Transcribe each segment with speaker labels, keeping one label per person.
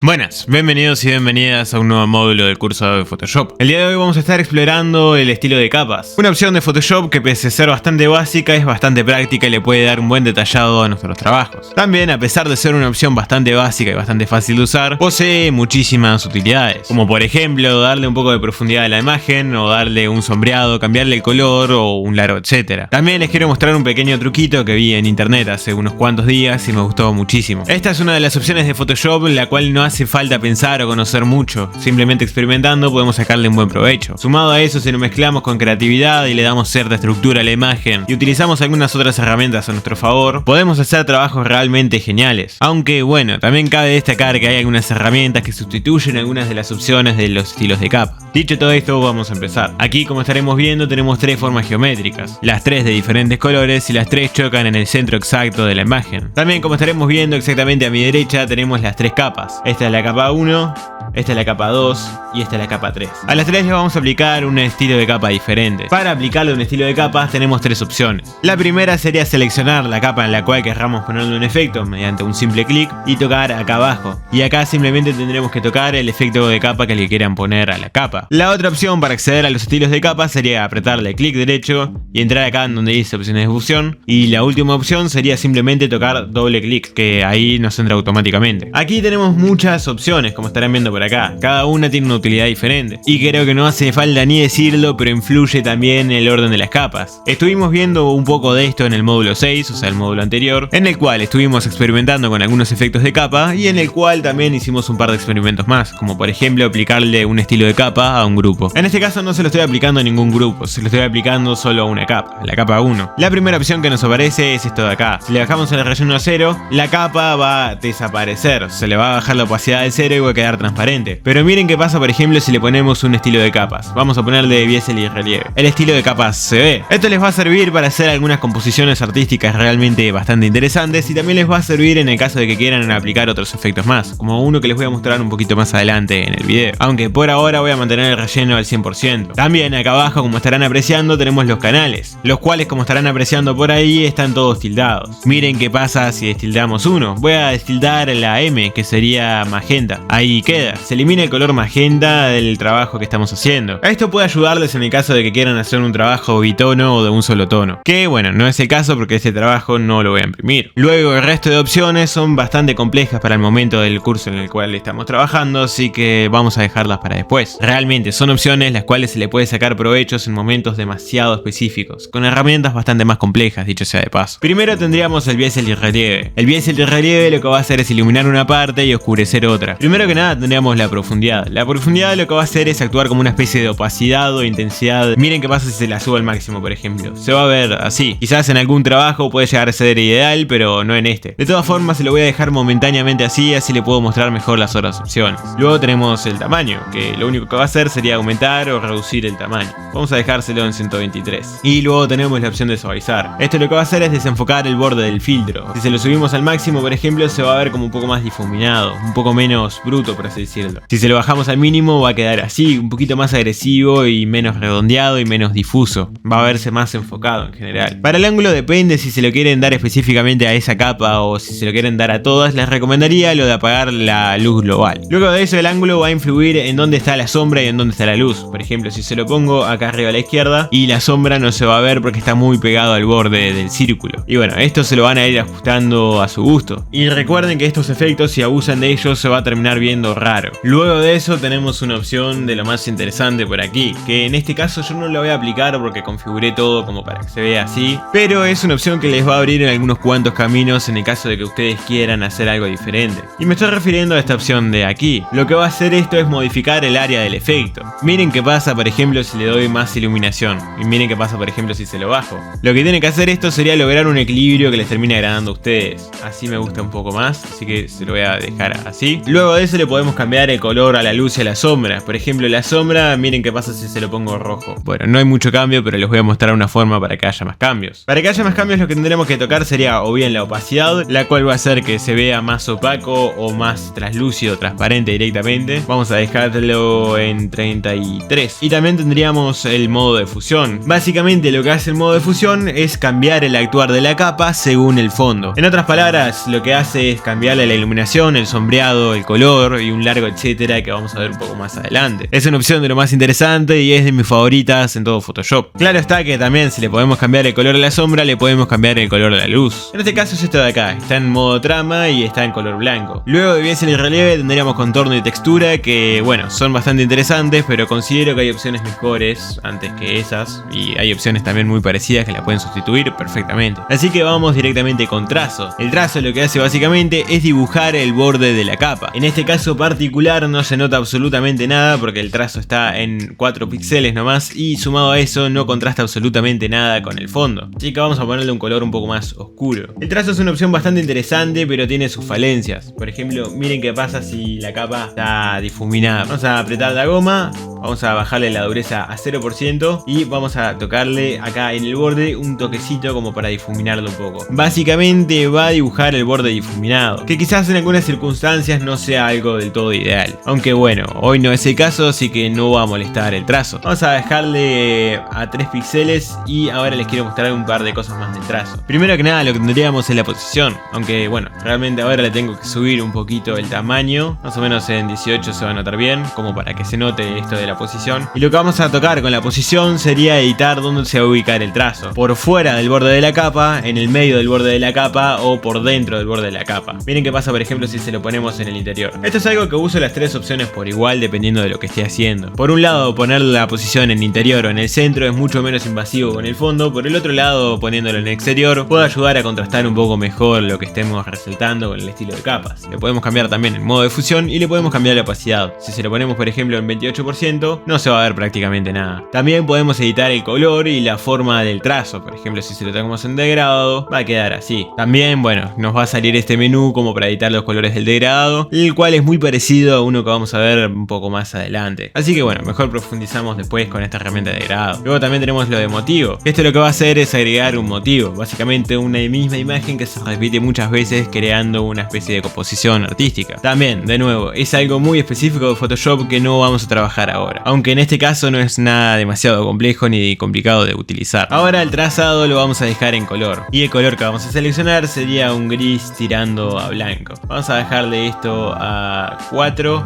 Speaker 1: Buenas, bienvenidos y bienvenidas a un nuevo módulo del curso de Photoshop. El día de hoy vamos a estar explorando el estilo de capas. Una opción de Photoshop que pese a ser bastante básica es bastante práctica y le puede dar un buen detallado a nuestros trabajos. También, a pesar de ser una opción bastante básica y bastante fácil de usar, posee muchísimas utilidades. Como por ejemplo, darle un poco de profundidad a la imagen, o darle un sombreado, cambiarle el color o un largo, etc. También les quiero mostrar un pequeño truquito que vi en internet hace unos cuantos días y me gustó muchísimo. Esta es una de las opciones de Photoshop la cual no hace falta pensar o conocer mucho, simplemente experimentando podemos sacarle un buen provecho. Sumado a eso, si lo mezclamos con creatividad y le damos cierta estructura a la imagen y utilizamos algunas otras herramientas a nuestro favor, podemos hacer trabajos realmente geniales. Aunque bueno, también cabe destacar que hay algunas herramientas que sustituyen algunas de las opciones de los estilos de capa. Dicho todo esto, vamos a empezar. Aquí, como estaremos viendo, tenemos tres formas geométricas, las tres de diferentes colores y las tres chocan en el centro exacto de la imagen. También, como estaremos viendo exactamente a mi derecha, tenemos las tres capas. Esta es la capa 1, esta es la capa 2 y esta es la capa 3. A las tres les vamos a aplicar un estilo de capa diferente. Para aplicarle un estilo de capas tenemos tres opciones. La primera sería seleccionar la capa en la cual querramos ponerle un efecto mediante un simple clic y tocar acá abajo. Y acá simplemente tendremos que tocar el efecto de capa que le quieran poner a la capa. La otra opción para acceder a los estilos de capa sería apretarle clic derecho y entrar acá en donde dice opciones de ejecución. Y la última opción sería simplemente tocar doble clic, que ahí nos entra automáticamente. Aquí tenemos muchas opciones, como estarán viendo por acá. Cada una tiene una utilidad diferente. Y creo que no hace falta ni decirlo, pero influye también el orden de las capas. Estuvimos viendo un poco de esto en el módulo 6, o sea el módulo anterior, en el cual estuvimos experimentando con algunos efectos de capa y en el cual también hicimos un par de experimentos más, como por ejemplo aplicarle un estilo de capa a un grupo. En este caso no se lo estoy aplicando a ningún grupo, se lo estoy aplicando solo a una capa, la capa 1. La primera opción que nos aparece es esto de acá. Si le bajamos el relleno a 0, la capa va a desaparecer, se le va a bajar la opacidad del 0 y va a quedar transparente. Pero miren qué pasa por ejemplo si le ponemos un estilo de capas. Vamos a ponerle biesel y relieve. El estilo de capas se ve. Esto les va a servir para hacer algunas composiciones artísticas realmente bastante interesantes y también les va a servir en el caso de que quieran aplicar otros efectos más, como uno que les voy a mostrar un poquito más adelante en el video. Aunque por ahora voy a mantener el relleno al 100%. También acá abajo, como estarán apreciando, tenemos los canales, los cuales, como estarán apreciando por ahí, están todos tildados. Miren qué pasa si destildamos uno. Voy a destildar la M, que sería magenta. Ahí queda. Se elimina el color magenta del trabajo que estamos haciendo. Esto puede ayudarles en el caso de que quieran hacer un trabajo bitono o de un solo tono. Que bueno, no es el caso porque este trabajo no lo voy a imprimir. Luego el resto de opciones son bastante complejas para el momento del curso en el cual estamos trabajando, así que vamos a dejarlas para después. Realmente son opciones las cuales se le puede sacar provechos en momentos demasiado específicos, con herramientas bastante más complejas, dicho sea de paso. Primero tendríamos el biesel y relieve. El biesel y relieve lo que va a hacer es iluminar una parte y oscurecer otra. Primero que nada tendríamos la profundidad. La profundidad lo que va a hacer es actuar como una especie de opacidad o intensidad. Miren qué pasa si se la subo al máximo, por ejemplo. Se va a ver así. Quizás en algún trabajo puede llegar a ser ideal, pero no en este. De todas formas se lo voy a dejar momentáneamente así le puedo mostrar mejor las otras opciones. Luego tenemos el tamaño, que lo único que va a hacer sería aumentar o reducir el tamaño. Vamos a dejárselo en 123. Y luego tenemos la opción de suavizar. Esto lo que va a hacer es desenfocar el borde del filtro. Si se lo subimos al máximo, por ejemplo, se va a ver como un poco más difuminado, un poco menos bruto, por así decirlo. Si se lo bajamos al mínimo, va a quedar así, un poquito más agresivo y menos redondeado y menos difuso. Va a verse más enfocado en general. Para el ángulo depende si se lo quieren dar específicamente a esa capa o si se lo quieren dar a todas. Les recomendaría lo de apagar la luz global. Luego de eso, el ángulo va a influir en dónde está la sombra y en dónde está la luz. Por ejemplo, si se lo pongo acá arriba a la izquierda y la sombra no se va a ver porque está muy pegado al borde del círculo. Y bueno, esto se lo van a ir ajustando a su gusto. Y recuerden que estos efectos, si abusan de ellos, se va a terminar viendo raro. Luego de eso tenemos una opción de lo más interesante por aquí, que en este caso yo no la voy a aplicar porque configuré todo como para que se vea así, pero es una opción que les va a abrir en algunos cuantos caminos en el caso de que ustedes quieran hacer algo diferente. Y me estoy refiriendo a esta opción de aquí. Lo que va a hacer esto es modificar el área del efecto. Miren qué pasa por ejemplo si le doy más iluminación, y miren qué pasa por ejemplo si se lo bajo. Lo que tiene que hacer esto sería lograr un equilibrio que les termine agradando a ustedes. Así me gusta un poco más, así que se lo voy a dejar así. Luego de eso le podemos cambiar cambiar el color a la luz y a la sombra. Por ejemplo, la sombra, miren qué pasa si se lo pongo rojo. Bueno, no hay mucho cambio, pero les voy a mostrar una forma para que haya más cambios. Para que haya más cambios, lo que tendremos que tocar sería o bien la opacidad, la cual va a hacer que se vea más opaco o más translúcido, transparente directamente. Vamos a dejarlo en 33. Y también tendríamos el modo de fusión. Básicamente lo que hace el modo de fusión es cambiar el actuar de la capa según el fondo. En otras palabras, lo que hace es cambiarle la iluminación, el sombreado, el color y un largo etcétera que vamos a ver un poco más adelante. Es una opción de lo más interesante y es de mis favoritas en todo Photoshop. Claro está que también si le podemos cambiar el color a la sombra, le podemos cambiar el color a la luz. En este caso es esto de acá, está en modo trama y está en color blanco. Luego de biensel y relieve tendríamos contorno y textura que bueno, son bastante interesantes, pero considero que hay opciones mejores antes que esas y hay opciones también muy parecidas que la pueden sustituir perfectamente. Así que vamos directamente con trazo. El trazo lo que hace básicamente es dibujar el borde de la capa. En este caso particular no se nota absolutamente nada porque el trazo está en 4 píxeles nomás y sumado a eso no contrasta absolutamente nada con el fondo. Así que vamos a ponerle un color un poco más oscuro. El trazo es una opción bastante interesante pero tiene sus falencias. Por ejemplo, miren qué pasa si la capa está difuminada. Vamos a apretar la goma, vamos a bajarle la dureza a 0% y vamos a tocarle acá en el borde un toquecito como para difuminarlo un poco. Básicamente va a dibujar el borde difuminado, que quizás en algunas circunstancias no sea algo del todo ideal. Aunque bueno, hoy no es el caso, así que no va a molestar el trazo. Vamos a dejarle a 3 píxeles y ahora les quiero mostrar un par de cosas más del trazo. Primero que nada lo que tendríamos es la posición, aunque bueno, realmente ahora le tengo que subir un poquito el tamaño, más o menos en 18 se va a notar bien, como para que se note esto de la posición. Y lo que vamos a tocar con la posición sería editar dónde se va a ubicar el trazo, por fuera del borde de la capa, en el medio del borde de la capa o por dentro del borde de la capa. Miren qué pasa por ejemplo si se lo ponemos en el interior. Esto es algo que uso las 3 opciones por igual dependiendo de lo que esté haciendo. Por un lado, poner la posición en interior o en el centro es mucho menos invasivo con el fondo. Por el otro lado, poniéndolo en el exterior puede ayudar a contrastar un poco mejor lo que estemos resaltando con el estilo de capas. Le podemos cambiar también el modo de fusión y le podemos cambiar la opacidad. Si se lo ponemos por ejemplo en 28% no se va a ver prácticamente nada. También podemos editar el color y la forma del trazo. Por ejemplo, si se lo tocamos en degradado va a quedar así. También bueno, nos va a salir este menú como para editar los colores del degradado, el cual es muy parecido a uno que vamos a ver un poco más adelante. Así que bueno, mejor profundizamos después con esta herramienta de degradado. Luego también tenemos lo de motivo. Esto lo que va a hacer es agregar un motivo, básicamente una misma imagen que se repite muchas veces creando una especie de composición artística. También, de nuevo, es algo muy específico de Photoshop que no vamos a trabajar ahora, aunque en este caso no es nada demasiado complejo ni complicado de utilizar. Ahora el trazado lo vamos a dejar en color y el color que vamos a seleccionar sería un gris tirando a blanco. Vamos a dejarle esto a 4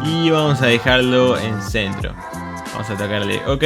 Speaker 1: y vamos a dejarlo en centro. Vamos a tocarle OK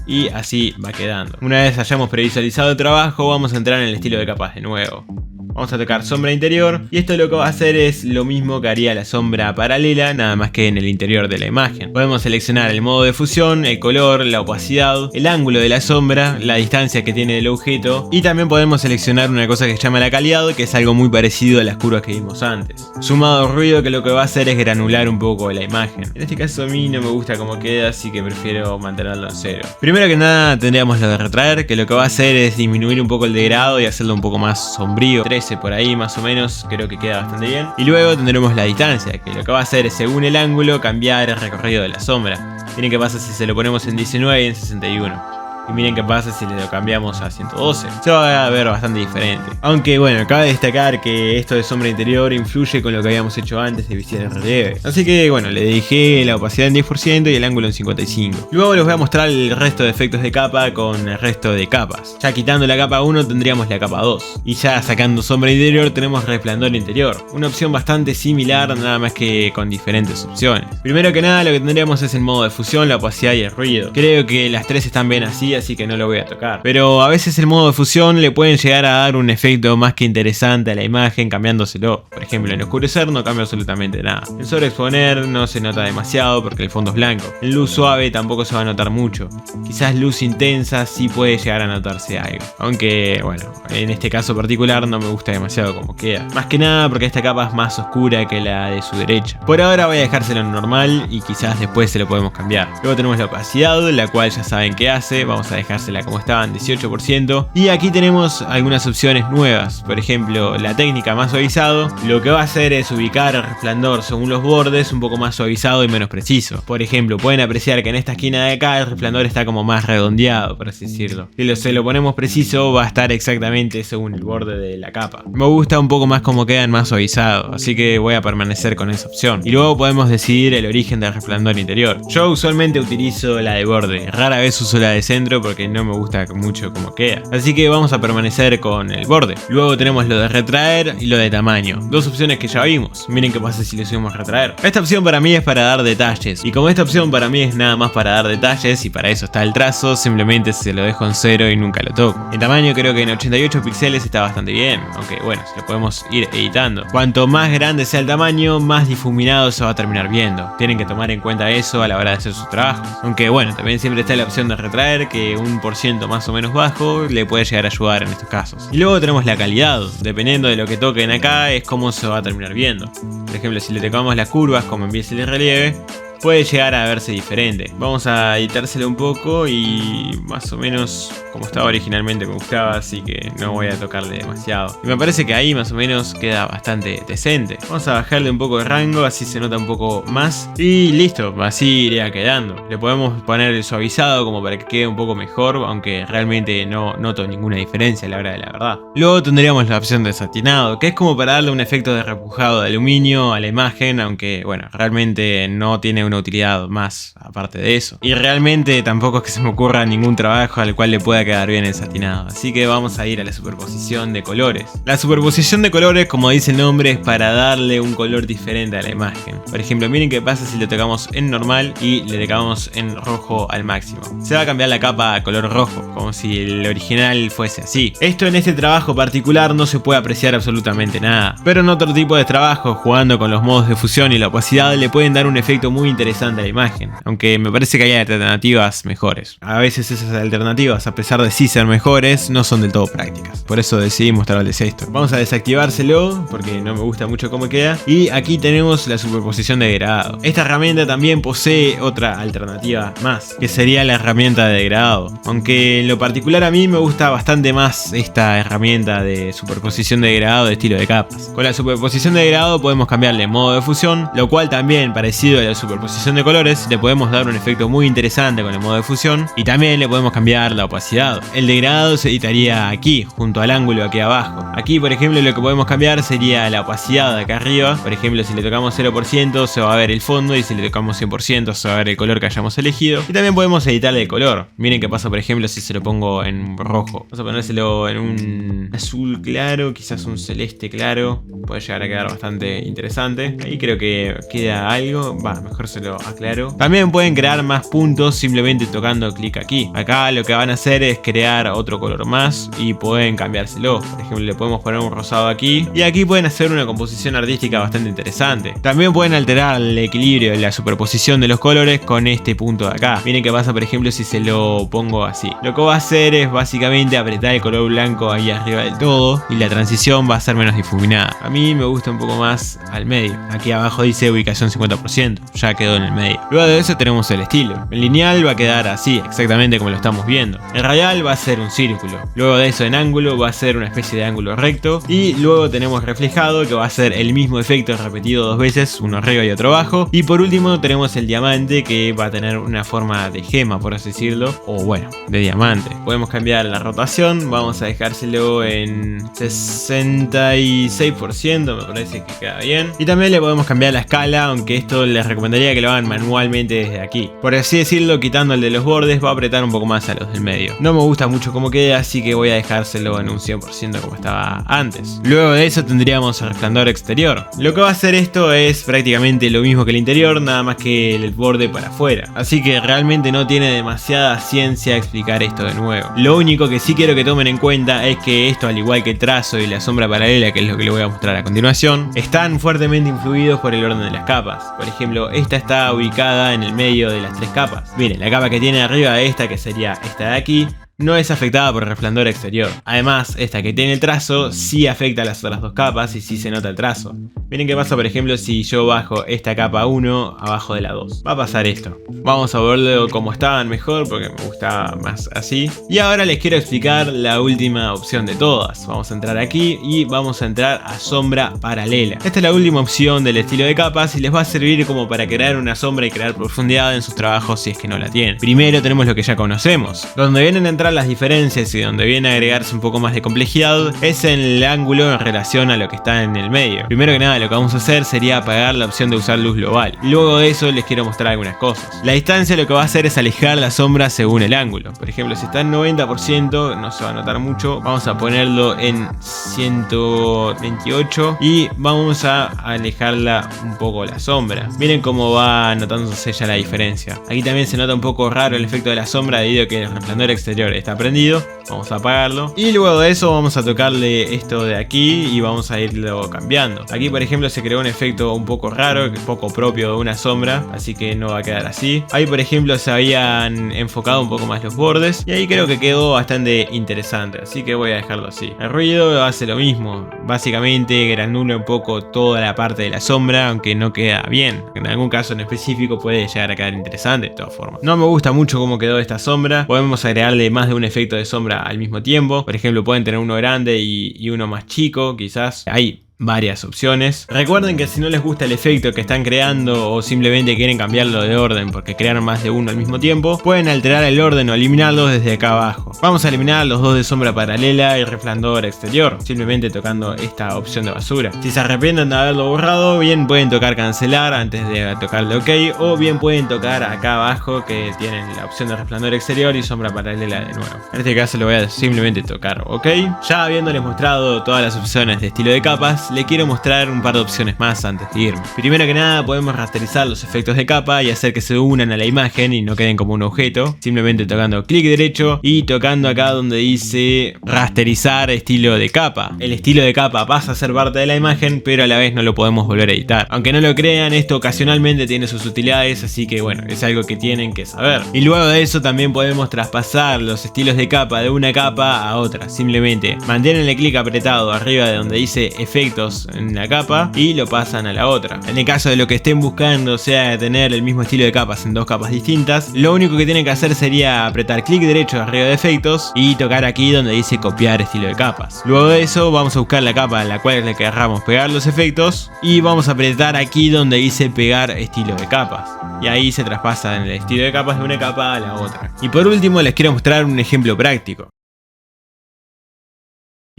Speaker 1: y así va quedando. Una vez hayamos previsualizado el trabajo, vamos a entrar en el estilo de capas de nuevo. Vamos a tocar sombra interior y esto lo que va a hacer es lo mismo que haría la sombra paralela, nada más que en el interior de la imagen. Podemos seleccionar el modo de fusión, el color, la opacidad, el ángulo de la sombra, la distancia que tiene del objeto y también podemos seleccionar una cosa que se llama la calidad, que es algo muy parecido a las curvas que vimos antes. Sumado al ruido, que lo que va a hacer es granular un poco la imagen. En este caso a mí no me gusta cómo queda, así que prefiero mantenerlo en 0. Primero que nada tendríamos lo de retraer, que lo que va a hacer es disminuir un poco el degradado y hacerlo un poco más sombrío. 13 por ahí más o menos, creo que queda bastante bien. Y luego tendremos la distancia, que lo que va a hacer es según el ángulo cambiar el recorrido de la sombra. Miren qué pasa si se lo ponemos en 19 y en 61. Y miren qué pasa si le lo cambiamos a 112. Se va a ver bastante diferente. Aunque bueno, cabe destacar que esto de sombra interior influye con lo que habíamos hecho antes de biensel y relieve. Así que bueno, le dejé la opacidad en 10% y el ángulo en 55. Luego les voy a mostrar el resto de efectos de capa con el resto de capas. Ya quitando la capa 1 tendríamos la capa 2. Y ya sacando sombra interior tenemos resplandor interior. Una opción bastante similar, nada más que con diferentes opciones. Primero que nada lo que tendríamos es el modo de fusión, la opacidad y el ruido. Creo que las 3 están bien así que no lo voy a tocar. Pero a veces el modo de fusión le pueden llegar a dar un efecto más que interesante a la imagen cambiándoselo. Por ejemplo, en oscurecer no cambia absolutamente nada. En sobreexponer no se nota demasiado porque el fondo es blanco. En luz suave tampoco se va a notar mucho. Quizás luz intensa sí puede llegar a notarse algo. Aunque bueno, en este caso particular no me gusta demasiado como queda. Más que nada porque esta capa es más oscura que la de su derecha. Por ahora voy a dejárselo en normal y quizás después se lo podemos cambiar. Luego tenemos la opacidad, la cual ya saben qué hace. Vamos vamos a dejársela como estaba en 18%. Y aquí tenemos algunas opciones nuevas, por ejemplo la técnica más suavizado, lo que va a hacer es ubicar el resplandor según los bordes un poco más suavizado y menos preciso. Por ejemplo, pueden apreciar que en esta esquina de acá el resplandor está como más redondeado, por así decirlo. Si se lo ponemos preciso va a estar exactamente según el borde de la capa. Me gusta un poco más como quedan más suavizados, así que voy a permanecer con esa opción. Y luego podemos decidir el origen del resplandor interior. Yo usualmente utilizo la de borde, rara vez uso la de centro porque no me gusta mucho como queda. Así que vamos a permanecer con el borde. Luego tenemos lo de retraer y lo de tamaño. Dos opciones que ya vimos. Miren qué pasa si le subimos retraer. Esta opción para mí es para dar detalles. Y como esta opción para mí es nada más para dar detalles y para eso está el trazo, simplemente se lo dejo en 0 y nunca lo toco. En tamaño creo que en 88 píxeles está bastante bien, aunque bueno, se lo podemos ir editando. Cuanto más grande sea el tamaño, más difuminado se va a terminar viendo. Tienen que tomar en cuenta eso a la hora de hacer sus trabajos. Aunque bueno, también siempre está la opción de retraer, que un % más o menos bajo le puede llegar a ayudar en estos casos. Y luego tenemos la calidad. Dependiendo de lo que toquen acá es cómo se va a terminar viendo. Por ejemplo, si le tocamos las curvas como en biel y relieve, puede llegar a verse diferente. Vamos a editárselo un poco y más o menos como estaba originalmente me gustaba, así que no voy a tocarle demasiado. Y me parece que ahí más o menos queda bastante decente. Vamos a bajarle un poco de rango, así se nota un poco más. Y listo, así iría quedando. Le podemos poner el suavizado como para que quede un poco mejor, aunque realmente no noto ninguna diferencia a la hora de la verdad. Luego tendríamos la opción de satinado, que es como para darle un efecto de repujado de aluminio a la imagen, aunque bueno, realmente no tiene una utilidad más aparte de eso. Y realmente tampoco es que se me ocurra ningún trabajo al cual le pueda quedar bien el satinado. Así que vamos a ir a la superposición de colores. La superposición de colores, como dice el nombre, es para darle un color diferente a la imagen. Por ejemplo, miren qué pasa si lo tocamos en normal y le tocamos en rojo al máximo. Se va a cambiar la capa a color rojo, como si el original fuese así. Esto en este trabajo particular no se puede apreciar absolutamente nada. Pero en otro tipo de trabajo, jugando con los modos de fusión y la opacidad, le pueden dar un efecto muy interesante a la imagen, aunque me parece que hay alternativas mejores. A veces esas alternativas, a pesar de sí ser mejores, no son del todo prácticas. Por eso decidí mostrarles esto. Vamos a desactivárselo porque no me gusta mucho cómo queda. Y aquí tenemos la superposición de degradado. Esta herramienta también posee otra alternativa más, que sería la herramienta de degradado. Aunque en lo particular a mí me gusta bastante más esta herramienta de superposición de degradado de estilo de capas. Con la superposición de degradado podemos cambiarle modo de fusión, lo cual también, parecido a la superposición de colores, le podemos dar un efecto muy interesante con el modo de fusión y también le podemos cambiar la opacidad. El degradado se editaría aquí, junto al ángulo aquí abajo. Aquí, por ejemplo, lo que podemos cambiar sería la opacidad de acá arriba. Por ejemplo, si le tocamos 0% se va a ver el fondo y si le tocamos 100% se va a ver el color que hayamos elegido. Y también podemos editarle el color. Miren qué pasa, por ejemplo, si se lo pongo en rojo. Vamos a ponérselo en un azul claro, quizás un celeste claro. Puede llegar a quedar bastante interesante. Ahí creo que queda algo. Mejor se lo aclaro. También pueden crear más puntos simplemente tocando clic aquí. Acá lo que van a hacer es crear otro color más y pueden cambiárselo. Por ejemplo, le podemos poner un rosado aquí y aquí pueden hacer una composición artística bastante interesante. También pueden alterar el equilibrio de la superposición de los colores con este punto de acá. Miren qué pasa, por ejemplo, si se lo pongo así. Lo que va a hacer es básicamente apretar el color blanco ahí arriba del todo y la transición va a ser menos difuminada. A mí me gusta un poco más al medio. Aquí abajo dice ubicación 50%, ya quedó en el medio. Luego de eso tenemos el estilo. El lineal va a quedar así, exactamente como lo estamos viendo. El radial va a ser un círculo. Luego de eso en ángulo va a ser una especie de ángulo recto. Y luego tenemos reflejado, que va a ser el mismo efecto repetido dos veces, uno arriba y otro abajo. Y por último tenemos el diamante, que va a tener una forma de gema, por así decirlo, o bueno, de diamante. Podemos cambiar la rotación, vamos a dejárselo en 66%, me parece que queda bien. Y también le podemos cambiar la escala, aunque esto les recomendaría que lo hagan manualmente desde aquí. Por así decirlo, quitando el de los bordes va a apretar un poco más a los del medio. No me gusta mucho cómo queda, así que voy a dejárselo en un 100% como estaba antes. Luego de eso tendríamos el resplandor exterior. Lo que va a hacer esto es prácticamente lo mismo que el interior, nada más que el borde para afuera. Así que realmente no tiene demasiada ciencia explicar esto de nuevo. Lo único que sí quiero que tomen en cuenta es que esto, al igual que el trazo y la sombra paralela, que es lo que les voy a mostrar a continuación, están fuertemente influidos por el orden de las capas. Por ejemplo, esta está ubicada en el medio de las tres capas. Miren, la capa que tiene arriba de esta, que sería esta de aquí, no es afectada por el resplandor exterior. Además, esta que tiene el trazo sí afecta a las otras dos capas y sí se nota el trazo. Miren qué pasa por ejemplo si yo bajo esta capa 1 abajo de la 2. Va a pasar esto. Vamos a verlo como estaban mejor porque me gusta más así. Y ahora les quiero explicar la última opción de todas. Vamos a entrar aquí y vamos a entrar a sombra paralela. Esta es la última opción del estilo de capas y les va a servir como para crear una sombra y crear profundidad en sus trabajos si es que no la tienen. Primero tenemos lo que ya conocemos. Donde vienen a entrar las diferencias y donde viene a agregarse un poco más de complejidad es en el ángulo en relación a lo que está en el medio. Primero que nada lo que vamos a hacer sería apagar la opción de usar luz global. Luego de eso les quiero mostrar algunas cosas. La distancia lo que va a hacer es alejar la sombra según el ángulo. Por ejemplo, si está en 90% no se va a notar mucho. Vamos a ponerlo en 128 y vamos a alejarla un poco la sombra. Miren cómo va notándose ya la diferencia. Aquí también se nota un poco raro el efecto de la sombra debido a que el resplandor exterior está prendido. Vamos a apagarlo y luego de eso vamos a tocarle esto de aquí y vamos a irlo cambiando. Aquí por ejemplo se creó un efecto un poco raro, poco propio de una sombra, así que no va a quedar así. Ahí por ejemplo se habían enfocado un poco más los bordes y ahí creo que quedó bastante interesante, así que voy a dejarlo así. El ruido hace lo mismo, básicamente granula un poco toda la parte de la sombra, aunque no queda bien. En algún caso en específico puede llegar a quedar interesante de todas formas. No me gusta mucho cómo quedó esta sombra, podemos agregarle más de un efecto de sombra al mismo tiempo. Por ejemplo pueden tener uno grande y uno más chico quizás. Ahí varias opciones. Recuerden que si no les gusta el efecto que están creando o simplemente quieren cambiarlo de orden porque crearon más de uno al mismo tiempo, pueden alterar el orden o eliminarlos desde acá abajo. Vamos a eliminar los dos de sombra paralela y resplandor exterior, simplemente tocando esta opción de basura. Si se arrepienten de haberlo borrado, bien pueden tocar cancelar antes de tocarle OK, o bien pueden tocar acá abajo que tienen la opción de resplandor exterior y sombra paralela de nuevo. En este caso lo voy a simplemente tocar OK. Ya habiéndoles mostrado todas las opciones de estilo de capas, le quiero mostrar un par de opciones más antes de irme. Primero que nada podemos rasterizar los efectos de capa y hacer que se unan a la imagen y no queden como un objeto, simplemente tocando clic derecho y tocando acá donde dice rasterizar estilo de capa. El estilo de capa pasa a ser parte de la imagen, pero a la vez no lo podemos volver a editar. Aunque no lo crean, esto ocasionalmente tiene sus utilidades, así que bueno, es algo que tienen que saber. Y luego de eso también podemos traspasar los estilos de capa de una capa a otra. Simplemente mantienen el clic apretado arriba de donde dice efectos en la capa y lo pasan a la otra. En el caso de lo que estén buscando sea tener el mismo estilo de capas en dos capas distintas, lo único que tienen que hacer sería apretar clic derecho arriba de efectos y tocar aquí donde dice copiar estilo de capas. Luego de eso vamos a buscar la capa en la cual le querramos pegar los efectos y vamos a apretar aquí donde dice pegar estilo de capas. Y ahí se traspasan el estilo de capas de una capa a la otra. Y por último les quiero mostrar un ejemplo práctico.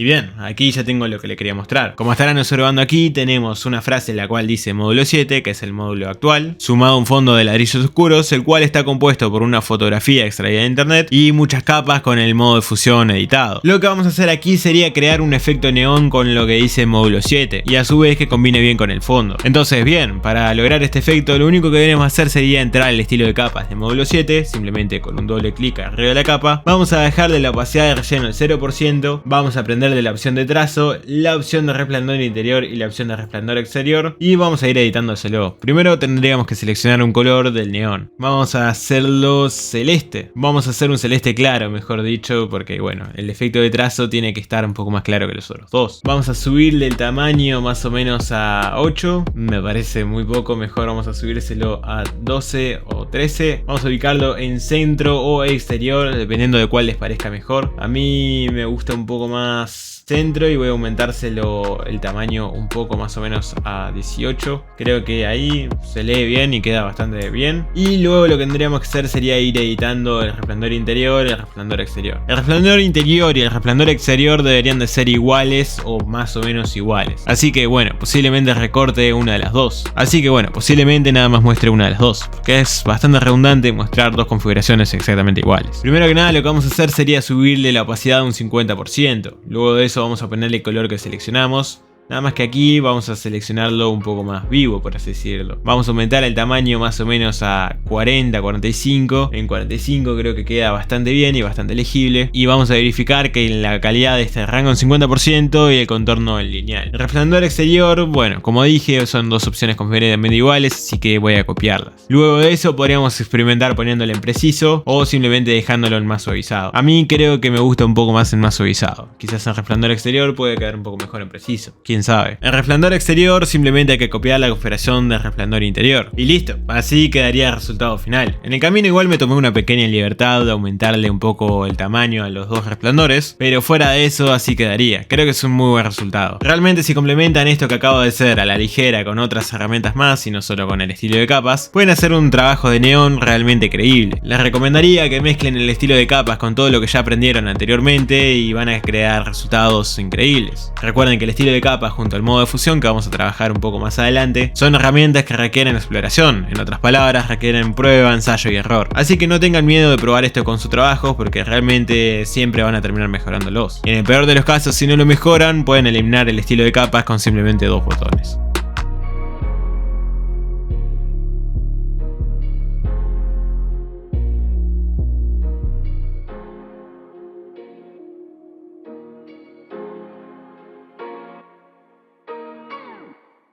Speaker 1: Y bien, aquí ya tengo lo que le quería mostrar. Como estarán observando aquí, tenemos una frase en la cual dice módulo 7, que es el módulo actual, sumado a un fondo de ladrillos oscuros, el cual está compuesto por una fotografía extraída de internet y muchas capas con el modo de fusión editado. Lo que vamos a hacer aquí sería crear un efecto neón con lo que dice módulo 7 y a su vez que combine bien con el fondo. Entonces bien, para lograr este efecto lo único que debemos hacer sería entrar al estilo de capas de módulo 7, simplemente con un doble clic arriba de la capa, vamos a dejarle la opacidad de relleno al 0%, vamos a prender de la opción de trazo, la opción de resplandor interior y la opción de resplandor exterior y vamos a ir editándoselo. Primero tendríamos que seleccionar un color del neón. Vamos a hacerlo celeste. Vamos a hacer un celeste claro, mejor dicho, porque bueno, el efecto de trazo tiene que estar un poco más claro que los otros dos. Vamos a subirle el tamaño más o menos a 8. Me parece muy poco, mejor vamos a subírselo a 12 o 13. Vamos a ubicarlo en centro o exterior, dependiendo de cuál les parezca mejor. A mí me gusta un poco más centro y voy a aumentárselo el tamaño un poco más o menos a 18. Creo que ahí se lee bien y queda bastante bien. Y luego lo que tendríamos que hacer sería ir editando el resplandor interior y el resplandor exterior. El resplandor interior y el resplandor exterior deberían de ser iguales o más o menos iguales. Así que bueno, posiblemente recorte una de las dos. Así que bueno, posiblemente nada más muestre una de las dos, porque es bastante redundante mostrar dos configuraciones exactamente iguales. Primero que nada lo que vamos a hacer sería subirle la opacidad a un 50%. Luego de eso vamos a ponerle el color que seleccionamos, Nada más que aquí vamos a seleccionarlo un poco más vivo, por así decirlo. Vamos a aumentar el tamaño más o menos a 40, 45. En 45 creo que queda bastante bien y bastante legible. Y vamos a verificar que la calidad de este rango en 50% y el contorno en lineal. El resplandor exterior, bueno, como dije, son dos opciones completamente iguales, así que voy a copiarlas. Luego de eso podríamos experimentar poniéndolo en preciso o simplemente dejándolo en más suavizado. A mí creo que me gusta un poco más en más suavizado. Quizás el resplandor exterior puede quedar un poco mejor en preciso, quién sabe. El resplandor exterior simplemente hay que copiar la configuración del resplandor interior. Y listo, así quedaría el resultado final. En el camino igual me tomé una pequeña libertad de aumentarle un poco el tamaño a los dos resplandores, pero fuera de eso así quedaría. Creo que es un muy buen resultado. Realmente si complementan esto que acabo de hacer a la ligera con otras herramientas más y no solo con el estilo de capas, pueden hacer un trabajo de neón realmente creíble. Les recomendaría que mezclen el estilo de capas con todo lo que ya aprendieron anteriormente y van a crear resultados increíbles. Recuerden que el estilo de capas junto al modo de fusión, que vamos a trabajar un poco más adelante, son herramientas que requieren exploración, en otras palabras requieren prueba, ensayo y error. Así que no tengan miedo de probar esto con sus trabajos porque realmente siempre van a terminar mejorándolos. En el peor de los casos, si no lo mejoran, pueden eliminar el estilo de capas con simplemente dos botones.